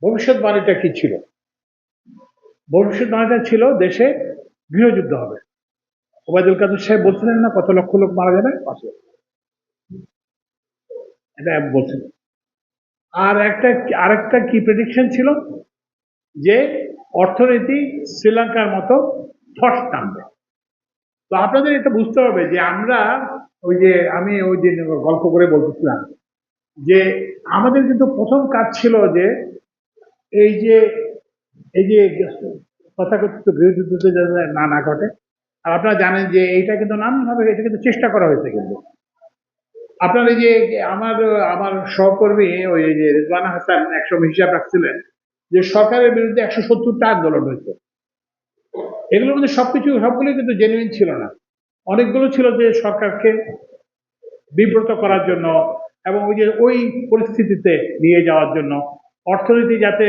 ভবিষ্যৎবাণীটা কি ছিল? ভবিষ্যৎবাণীটা ছিল দেশে গৃহযুদ্ধ হবে। ওবায়দুল কাদের সাহেব বলছিলেন না কত লক্ষ লোক মারা যাবে? ৫ লক্ষ। এটা বলছিলেন। আরেকটা কি প্রেডিকশন ছিল যে অর্থনীতি শ্রীলঙ্কার মতো ধস নামবে। তো আপনাদের এটা বুঝতে হবে যে আমি ওই যে গল্প করে বলতেছিলাম যে আমাদের কিন্তু প্রথম কাজ ছিল যে এই যে এই যে তথাকথিত গৃহযুদ্ধতে যাতে না ঘটে। আর আপনারা জানেন যে এইটা কিন্তু নানানভাবে এটা কিন্তু চেষ্টা করা হয়েছে কিন্তু। আপনার এই যে আমার সহকর্মী ওই যে রেজওয়ানা হাসান একসময় হিসাব রাখছিলেন যে সরকারের বিরুদ্ধে ১৭০টা আন্দোলন হয়েছে। এগুলোর মধ্যে সবগুলোই কিন্তু জেনুইন ছিল না। অনেকগুলো ছিল যে সরকারকে বিব্রত করার জন্য এবং ওই পরিস্থিতিতে নিয়ে যাওয়ার জন্য অর্থনীতি যাতে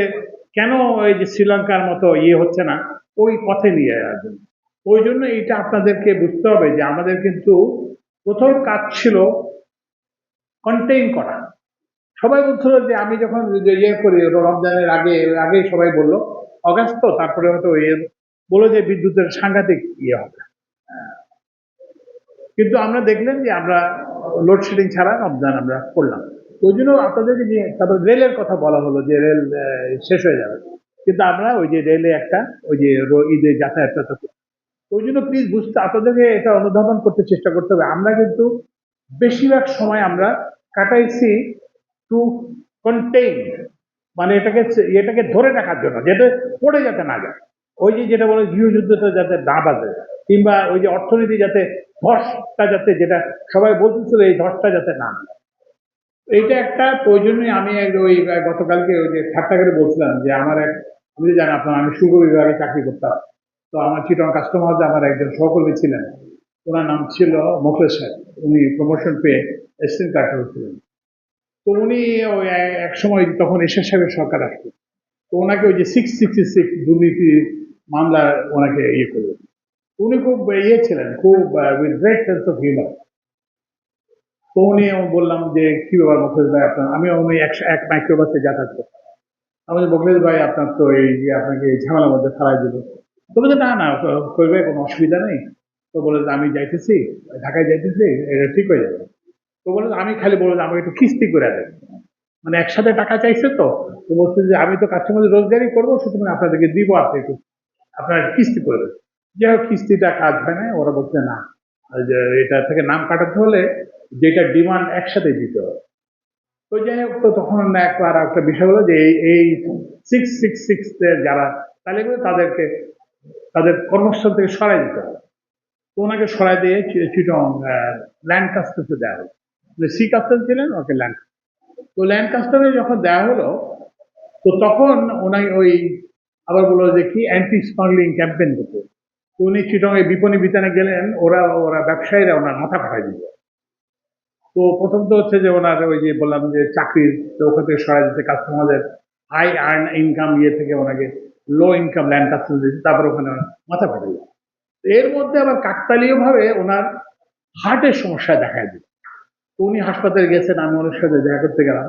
কেন এই যে শ্রীলঙ্কার মতো হচ্ছে না ওই পথে নিয়ে যাওয়ার জন্য। ওই জন্য এটা আপনাদেরকে বুঝতে হবে যে আমাদের কিন্তু প্রথম কাজ ছিল কন্টেইন করা। সবাই বলছিল যে আমি যখন করি রমজানের আগেই সবাই বললো অগাস্ট তো তারপরে হয়তো বললো যে বিদ্যুতের সাংঘাতিক হবে। কিন্তু আমরা দেখলেন যে আমরা লোডশেডিং ছাড়া রমজান আমরা করলাম। ওই জন্য আপনাদেরকে যে তারপর রেলের কথা বলা হলো যে রেল শেষ হয়ে যাবে, কিন্তু আমরা ওই যে রেলে ওই যে ঈদে যাতায়াতটা ওই জন্য প্লিজ আপনাদেরকে এটা অনুধাবন করতে চেষ্টা করতে হবে। আমরা কিন্তু বেশিরভাগ সময় আমরা কাটাইছি টু কন্টেইন, মানে এটাকে ধরে রাখার জন্য, যেটা পড়ে যাতে না যায়। ওই যে যেটা বলে গৃহযুদ্ধটা যাতে না বাজে, কিংবা ওই যে অর্থনীতি যাতে ধসটা যাতে, যেটা সবাই বলতেছিল এই ধসটা যাতে না। এইটা একটা প্রয়োজনীয়। আমি ওই গতকালকে ওই যে ঠাট্টা করে বলছিলাম যে আপনি জানেন আমি শুল্ক বিভাগে চাকরি করতাম। তো আমার চিটং কাস্টমার আমার একজন সহকর্মী ছিলেন, ওনার নাম ছিল মোখলেস সাহেব। উনি প্রমোশন পেয়ে অ্যাসিস্ট্যান্ট কালেক্টর ছিলেন। তো উনি ওই এক সময় তখন এরশাদ সাহেবের সরকার আসতো, তো ওনাকে ওই যে 666 দুর্নীতি মামলা ওনাকে করলেন। উনি খুব ছিলেন, খুব with great sense of humour. তো উনি বললাম যে কি ব্যাপার মোখলেস ভাই আপনার, আমি উনি এক মাইক্রোবাসে যাতায়াত করতাম। আমাদের মোখলেস ভাই আপনার তো এই যে আপনাকে ঝামেলার মধ্যে ফেলাই দিল। তো বলছে না করবে, কোনো অসুবিধা নেই। তো বলে আমি যাইতেছি, ঢাকায় যাইতেছি, এটা ঠিক হয়ে যাবে। তো বলে আমি খালি বললাম আমাকে একটু কিস্তি করে দেন, মানে একসাথে টাকা চাইছে। তো বলছে যে আমি তো কাস্টমার রোজগারই করবো, সুতরাং আপনাদেরকে দিব, আপনি একটু আপনার কিস্তি করে দেন। যাই হোক কিস্তিটা কাজ হয় না, ওরা বলছে না, যে এটা থেকে নাম কাটাতে হলে যেটা ডিমান্ড একসাথে দিতে হবে। তো যাই হোক, তো তখন একবার একটা বিষয় হলো যে এই 666 যারা তালিবান তাদের কর্মস্থল থেকে সরাই দিতে হবে। তো ওনাকে সরাই দিয়ে চিটং ল্যান্ড কাস্টমসে দেওয়া হলো। সি কাস্টম ছিলেন, ওকে ল্যান্ড। তো ল্যান্ড কাস্টমে যখন দেওয়া হলো, তো তখন ওনাকে আবার বললো যে কি অ্যান্টি স্মাগলিং ক্যাম্পেইন করতে। তো উনি চিটং বিপণী বিতানে গেলেন, ওরা ব্যবসায়ীরা ওনার মাথা খাটাই দিল। তো প্রথম তো হচ্ছে যে ওনার ওই যে বললাম যে চাকরির, তো ওখান থেকে সরাই দিতে, কাস্টমারদের হাই আর্ন ইনকাম থেকে ওনাকে লো ইনকাম ল্যান্ড কাস্টম দিতে, তারপর ওখানে মাথা ফাটাইল। এর মধ্যে আবার কাকতালীয় ভাবে ওনার হার্টের সমস্যা দেখা দিল। তো উনি হাসপাতালে গেছেন, আমি ওনার সাথে দেখা করতে গেলাম।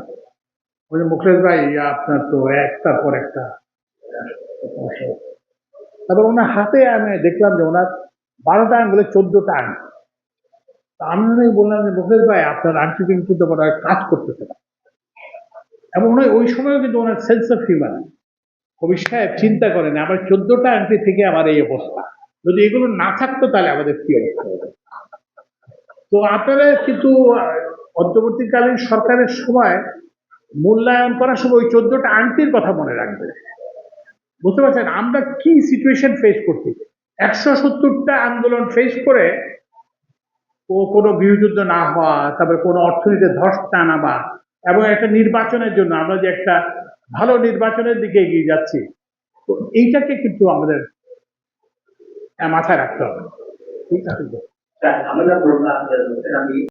ওই যে মুখলেস ভাই আপনার তো একটার পর একটা সমস্যা। তারপর ওনার হাতে আমি দেখলাম যে ওনার 12টা আঙ্গুলে 14টা আঙ্গুল। আমি ওনাকে বললাম যে মুখলেস ভাই আপনার আংটি কিন্তু কাজ করতেছে না। এবং ওই সময়ও কিন্তু ওনার সেন্স অফ হিউমার, কবি সাহেব চিন্তা করেন আমার 14টা আংটি থেকে আমার এই অবস্থা, যদি এগুলো না থাকতো তাহলে আমাদের কি অবস্থা হবে। তো আপনারা কিন্তু অন্তর্বর্তীকালীন সরকারের সময় মূল্যায়ন করার সময় ওই 14টা আংটির কথা মনে রাখবে। বুঝতে পারছেন আমরা কি সিচুয়েশন ফেস করছি? 170টা আন্দোলন ফেস করে কোনো গৃহযুদ্ধ না হওয়া, তারপরে কোনো অর্থনীতিতে ধস না নামা, এবং একটা নির্বাচনের জন্য আমরা যে একটা ভালো নির্বাচনের দিকে এগিয়ে যাচ্ছি, তো এইটাকে কিন্তু আমাদের মাথায় রাখতে হবে। ঠিক আছে, আমরা